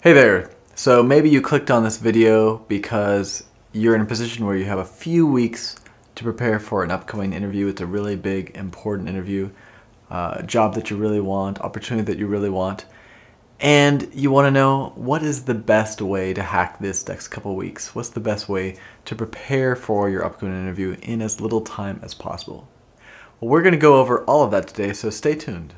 Hey there! So maybe you clicked on this video because you're in a position where you have a few weeks to prepare for an upcoming interview. It's a really big, important interview, a job that you really want, opportunity that you really want, and you want to know what is the best way to hack this next couple weeks? What's the best way to prepare for your upcoming interview in as little time as possible? Well, we're going to go over all of that today, so stay tuned.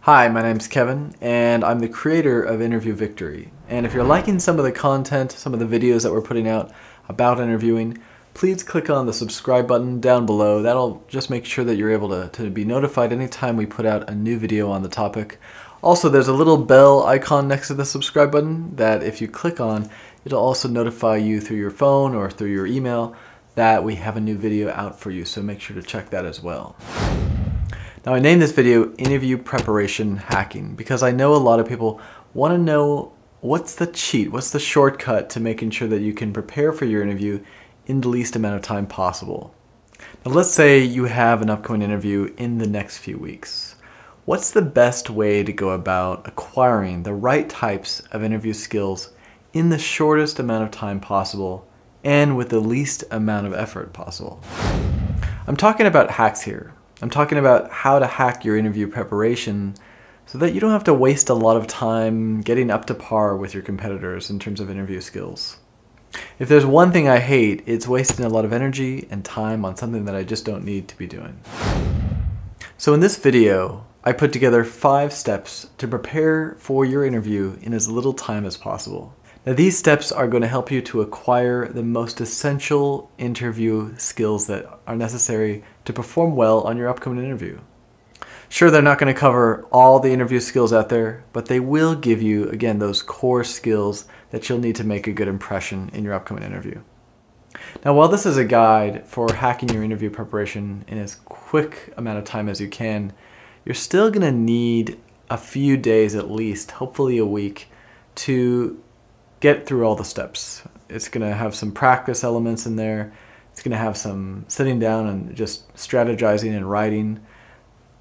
Hi, my name's Kevin, and I'm the creator of Interview Victory. And if you're liking some of the content, some of the videos that we're putting out about interviewing, please click on the subscribe button down below. That'll just make sure that you're able to be notified anytime we put out a new video on the topic. Also, there's a little bell icon next to the subscribe button that if you click on, it'll also notify you through your phone or through your email that we have a new video out for you, so make sure to check that as well. Now, I named this video Interview Preparation Hacking because I know a lot of people want to know what's the cheat, what's the shortcut to making sure that you can prepare for your interview in the least amount of time possible. Now, let's say you have an upcoming interview in the next few weeks. What's the best way to go about acquiring the right types of interview skills in the shortest amount of time possible and with the least amount of effort possible? I'm talking about hacks here. I'm talking about how to hack your interview preparation so that you don't have to waste a lot of time getting up to par with your competitors in terms of interview skills. If there's one thing I hate, it's wasting a lot of energy and time on something that I just don't need to be doing. So in this video, I put together 5 steps to prepare for your interview in as little time as possible. Now, these steps are going to help you to acquire the most essential interview skills that are necessary to perform well on your upcoming interview. Sure, they're not going to cover all the interview skills out there, but they will give you, again, those core skills that you'll need to make a good impression in your upcoming interview. Now, while this is a guide for hacking your interview preparation in as quick amount of time as you can, you're still going to need a few days at least, hopefully a week, to get through all the steps. It's going to have some practice elements in there. It's going to have some sitting down and just strategizing and writing.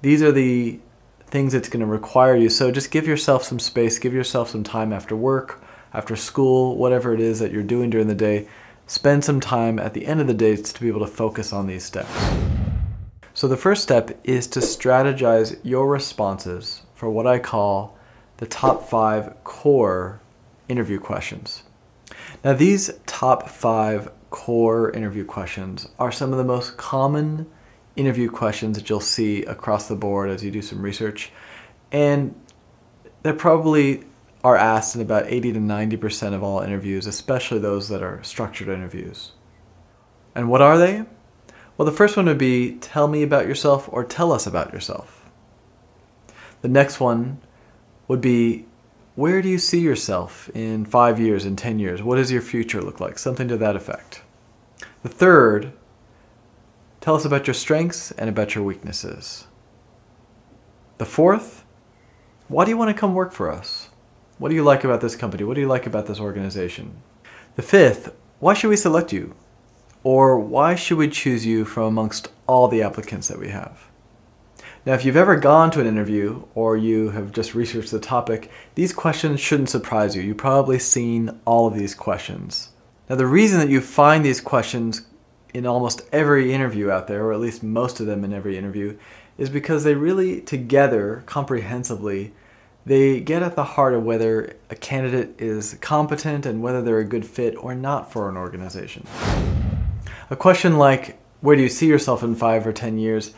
These are the things it's going to require you. So just give yourself some space, give yourself some time after work, after school, whatever it is that you're doing during the day. Spend some time at the end of the day to be able to focus on these steps. So the first step is to strategize your responses for what I call the top 5 core interview questions. Now, these top 5 core interview questions are some of the most common interview questions that you'll see across the board as you do some research, and they probably are asked in about 80 to 90% of all interviews, especially those that are structured interviews. And what are they? Well, the first one would be, tell me about yourself, or tell us about yourself. The next one would be, where do you see yourself in 5 years, in 10 years? What does your future look like? Something to that effect. The third, tell us about your strengths and about your weaknesses. The fourth, why do you want to come work for us? What do you like about this company? What do you like about this organization? The fifth, why should we select you? Or why should we choose you from amongst all the applicants that we have? Now, if you've ever gone to an interview or you have just researched the topic, these questions shouldn't surprise you. You've probably seen all of these questions. Now, the reason that you find these questions in almost every interview out there, or at least most of them in every interview, is because they really, together, comprehensively, they get at the heart of whether a candidate is competent and whether they're a good fit or not for an organization. A question like, where do you see yourself in 5 or 10 years,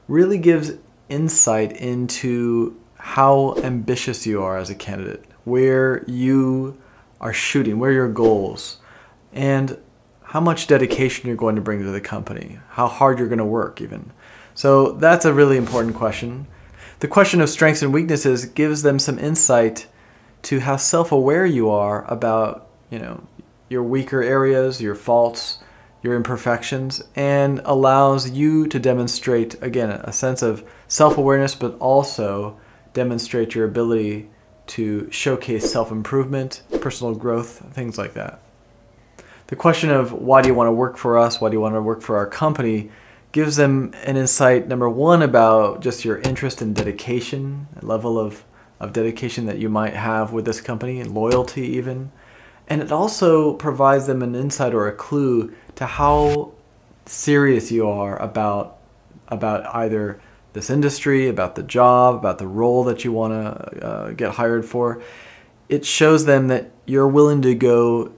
really gives insight into how ambitious you are as a candidate, where you are shooting, where your goals, and how much dedication you're going to bring to the company, how hard you're going to work even. So that's a really important question. The question of strengths and weaknesses gives them some insight to how self-aware you are about, your weaker areas, your faults, your imperfections, and allows you to demonstrate, again, a sense of self-awareness, but also demonstrate your ability to showcase self-improvement, personal growth, things like that. The question of why do you want to work for us, why do you want to work for our company, gives them an insight, number one, about just your interest and dedication, level of of dedication that you might have with this company, loyalty even. And it also provides them an insight or a clue to how serious you are about either this industry, about the job, about the role that you want to get hired for. It shows them that you're willing to go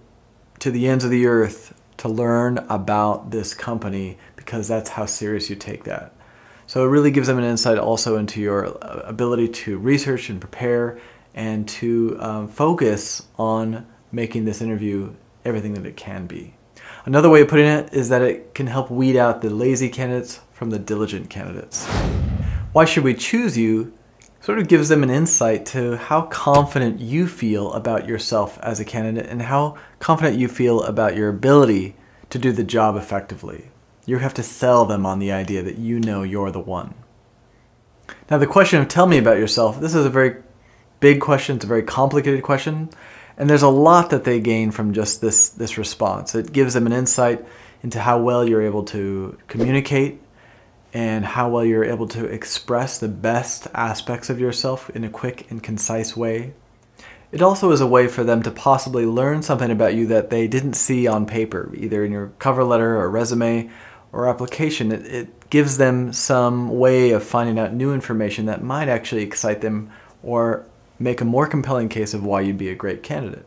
to the ends of the earth to learn about this company, because that's how serious you take that. So it really gives them an insight also into your ability to research and prepare and to focus on making this interview everything that it can be. Another way of putting it is that it can help weed out the lazy candidates from the diligent candidates. Why should we choose you? Sort of gives them an insight to how confident you feel about yourself as a candidate and how confident you feel about your ability to do the job effectively. You have to sell them on the idea that you know you're the one. Now the question of tell me about yourself, this is a very big question, it's a very complicated question, and there's a lot that they gain from just this response. It gives them an insight into how well you're able to communicate and how well you're able to express the best aspects of yourself in a quick and concise way. It also is a way for them to possibly learn something about you that they didn't see on paper, either in your cover letter or resume or application. It gives them some way of finding out new information that might actually excite them or make a more compelling case of why you'd be a great candidate.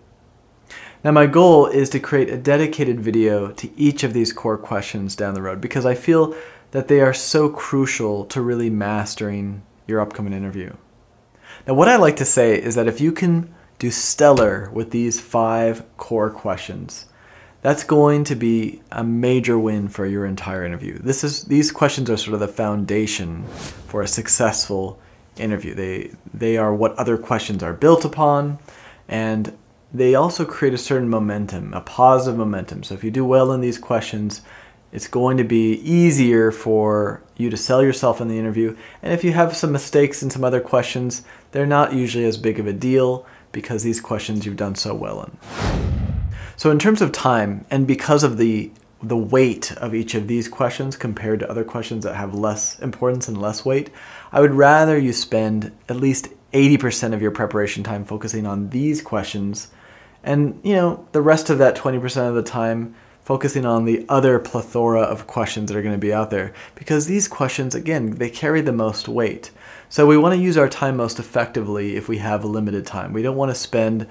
Now my goal is to create a dedicated video to each of these core questions down the road, because I feel that they are so crucial to really mastering your upcoming interview. Now what I like to say is that if you can do stellar with these 5 core questions, that's going to be a major win for your entire interview. These questions are sort of the foundation for a successful interview. They are what other questions are built upon, and they also create a certain momentum, a positive momentum. So if you do well in these questions, it's going to be easier for you to sell yourself in the interview. And if you have some mistakes in some other questions, they're not usually as big of a deal because these questions you've done so well in. So in terms of time, and because of the weight of each of these questions compared to other questions that have less importance and less weight, I would rather you spend at least 80% of your preparation time focusing on these questions, and the rest of that 20% of the time focusing on the other plethora of questions that are going to be out there, because these questions, again, they carry the most weight. So we want to use our time most effectively if we have a limited time. We don't want to spend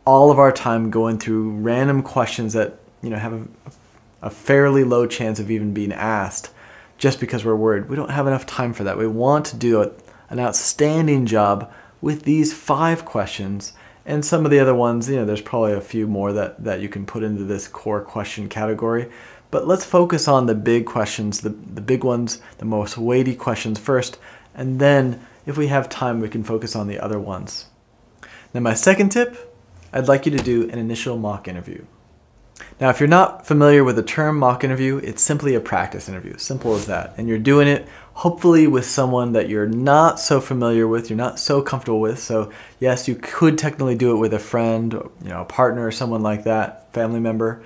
all of our time going through random questions that have a fairly low chance of even being asked just because we're worried. We don't have enough time for that. We want to do an outstanding job with these 5 questions. And some of the other ones, there's probably a few more that you can put into this core question category. But let's focus on the big questions, the big ones, the most weighty questions first. And then if we have time, we can focus on the other ones. Now my second tip, I'd like you to do an initial mock interview. Now if you're not familiar with the term mock interview, it's simply a practice interview, simple as that. And you're doing it hopefully with someone that you're not so familiar with, you're not so comfortable with. So yes, you could technically do it with a friend, a partner or someone like that, family member.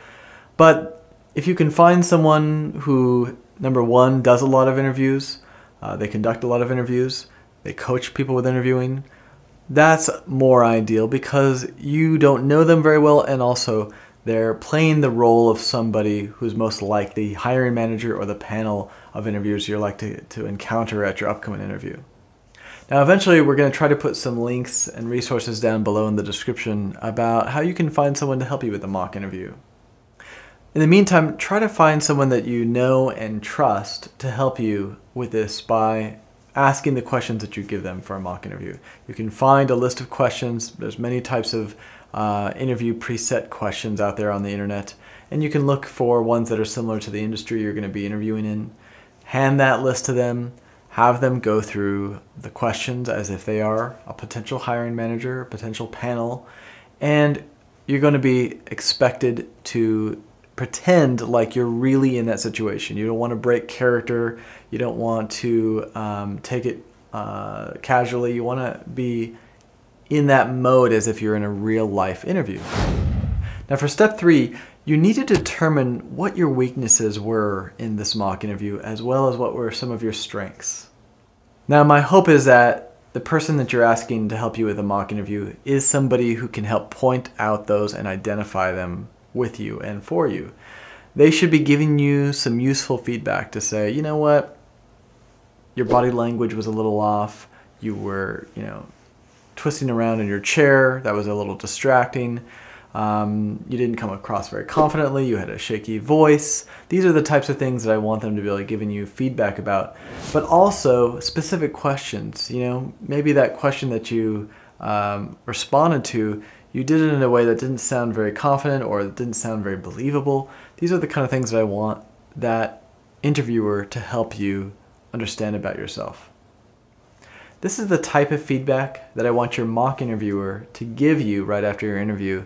But if you can find someone who, number one, does a lot of interviews, they conduct a lot of interviews, they coach people with interviewing, that's more ideal because you don't know them very well, and also they're playing the role of somebody who's most likely the hiring manager or the panel of interviewers you're likely to encounter at your upcoming interview. Now eventually we're going to try to put some links and resources down below in the description about how you can find someone to help you with the mock interview. In the meantime, try to find someone that you know and trust to help you with this by asking the questions that you give them for a mock interview. You can find a list of questions. There's many types of interview preset questions out there on the internet, and you can look for ones that are similar to the industry you're going to be interviewing in. Hand that list to them, have them go through the questions as if they are a potential hiring manager, a potential panel, and you're going to be expected to pretend like you're really in that situation. You don't want to break character, you don't want to take it casually, you want to be in that mode as if you're in a real life interview. Now for step 3, you need to determine what your weaknesses were in this mock interview as well as what were some of your strengths. Now my hope is that the person that you're asking to help you with a mock interview is somebody who can help point out those and identify them with you and for you. They should be giving you some useful feedback to say, you know what, your body language was a little off. You were, twisting around in your chair. That was a little distracting. You didn't come across very confidently. You had a shaky voice. These are the types of things that I want them to be able to give you feedback about. But also specific questions. Maybe that question that you responded to, you did it in a way that didn't sound very confident or didn't sound very believable. These are the kind of things that I want that interviewer to help you understand about yourself. This is the type of feedback that I want your mock interviewer to give you right after your interview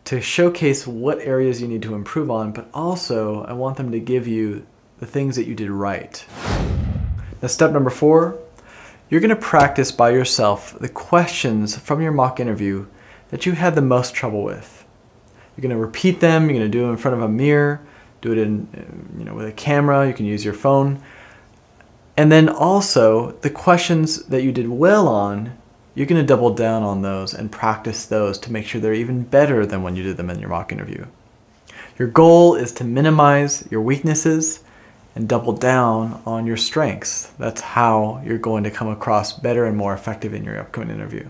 to showcase what areas you need to improve on, but also I want them to give you the things that you did right. Now, step number 4, you're going to practice by yourself the questions from your mock interview that you had the most trouble with. You're going to repeat them. You're going to do it in front of a mirror, do it with a camera. You can use your phone. And then also the questions that you did well on, you're going to double down on those and practice those to make sure they're even better than when you did them in your mock interview. Your goal is to minimize your weaknesses and double down on your strengths. That's how you're going to come across better and more effective in your upcoming interview.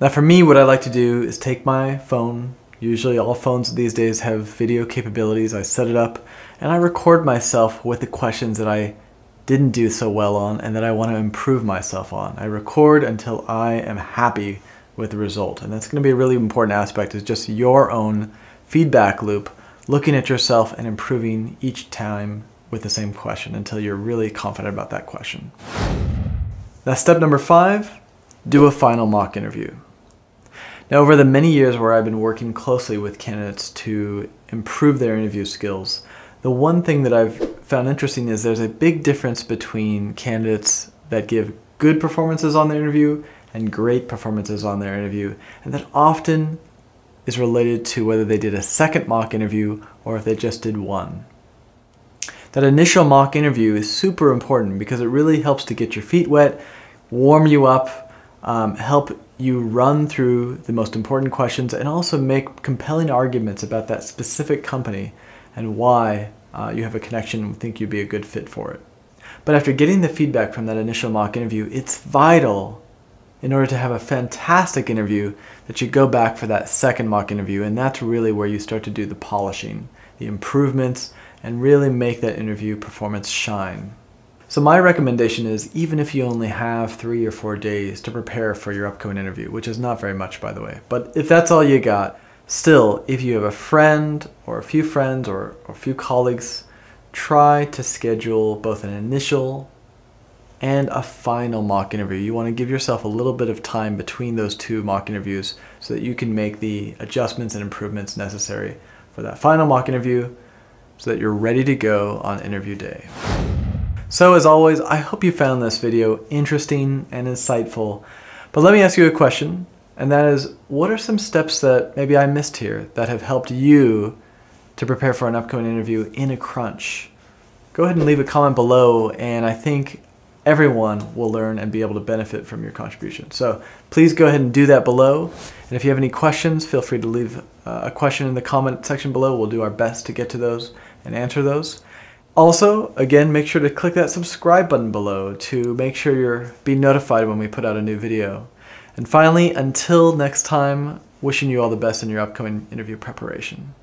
Now for me, what I like to do is take my phone. Usually all phones these days have video capabilities. I set it up and I record myself with the questions that I didn't do so well on and that I want to improve myself on. I record until I am happy with the result. And that's going to be a really important aspect, is just your own feedback loop, looking at yourself and improving each time with the same question until you're really confident about that question. Now, step number 5, do a final mock interview. Now, over the many years where I've been working closely with candidates to improve their interview skills, the one thing that I've found interesting is there's a big difference between candidates that give good performances on their interview and great performances on their interview, and that often is related to whether they did a second mock interview or if they just did one. That initial mock interview is super important because it really helps to get your feet wet, warm you up, help you run through the most important questions, and also make compelling arguments about that specific company and why you have a connection and think you'd be a good fit for it. But after getting the feedback from that initial mock interview, it's vital in order to have a fantastic interview that you go back for that second mock interview, and that's really where you start to do the polishing, the improvements, and really make that interview performance shine. So my recommendation is, even if you only have 3 or 4 days to prepare for your upcoming interview, which is not very much, by the way, but if that's all you got, still, if you have a friend or a few friends or a few colleagues, try to schedule both an initial and a final mock interview. You want to give yourself a little bit of time between those 2 mock interviews so that you can make the adjustments and improvements necessary for that final mock interview so that you're ready to go on interview day. So as always, I hope you found this video interesting and insightful. But let me ask you a question. And that is, what are some steps that maybe I missed here that have helped you to prepare for an upcoming interview in a crunch? Go ahead and leave a comment below, and I think everyone will learn and be able to benefit from your contribution. So please go ahead and do that below. And if you have any questions, feel free to leave a question in the comment section below. We'll do our best to get to those and answer those. Also, again, make sure to click that subscribe button below to make sure you're being notified when we put out a new video. And finally, until next time, wishing you all the best in your upcoming interview preparation.